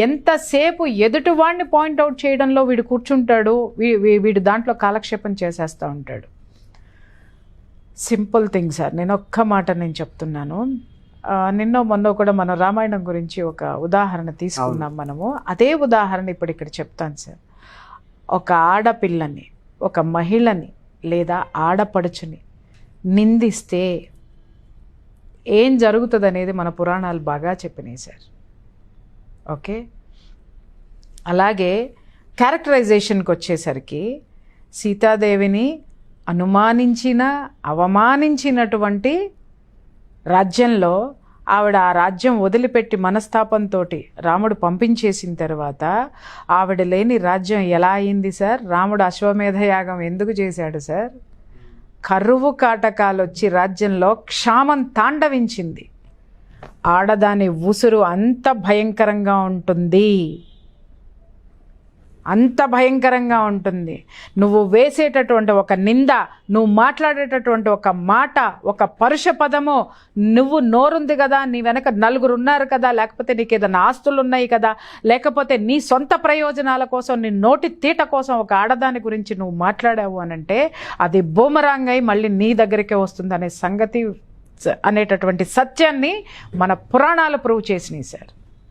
ఎంతసేపు ఎదుటివాడిని పాయింట్అవుట్ చేయడంలో వీడు కూర్చుంటాడు, వీడు దాంట్లో కాలక్షేపం చేసేస్తూ ఉంటాడు. సింపుల్ థింగ్ సార్, నేను ఒక్క మాట నేను చెప్తున్నాను. నిన్నో మొన్నో కూడా మనం రామాయణం గురించి ఒక ఉదాహరణ తీసుకున్నాం మనము. అదే ఉదాహరణ ఇప్పుడు ఇక్కడ చెప్తాను సార్. ఒక ఆడపిల్లని, ఒక మహిళని లేదా ఆడపడుచుని నిందిస్తే ఏం జరుగుతుంది అనేది మన పురాణాలు బాగా చెప్పినాయి సార్. ఓకే, అలాగే క్యారెక్టరైజేషన్కి వచ్చేసరికి సీతాదేవిని అవమానించినటువంటి రాజ్యంలో ఆవిడ ఆ రాజ్యం వదిలిపెట్టి మనస్తాపంతో రాముడు పంపించేసిన తర్వాత ఆవిడ లేని రాజ్యం ఎలా అయింది సార్? రాముడు అశ్వమేధ యాగం ఎందుకు చేశాడు సార్? కరువు కాటకాలు వచ్చి రాజ్యంలో క్షామం తాండవించింది. ఆడదాని ఉసురు అంత భయంకరంగా ఉంటుంది, అంత భయంకరంగా ఉంటుంది. నువ్వు వేసేటటువంటి ఒక నింద, నువ్వు మాట్లాడేటటువంటి ఒక మాట, ఒక పరుష పదము, నువ్వు నోరుంది కదా, నీ వెనక నలుగురు ఉన్నారు కదా, లేకపోతే నీకు ఏదైనా ఆస్తులు ఉన్నాయి కదా, లేకపోతే నీ సొంత ప్రయోజనాల కోసం, నీ నోటి తీట కోసం ఒక ఆడదాని గురించి నువ్వు మాట్లాడావు అనంటే అది బూమరాంగ్ అయి మళ్ళీ నీ దగ్గరికే వస్తుంది అనే సంగతి, అనేటటువంటి సత్యాన్ని మన పురాణాలు ప్రూవ్ చేసినాయి సార్.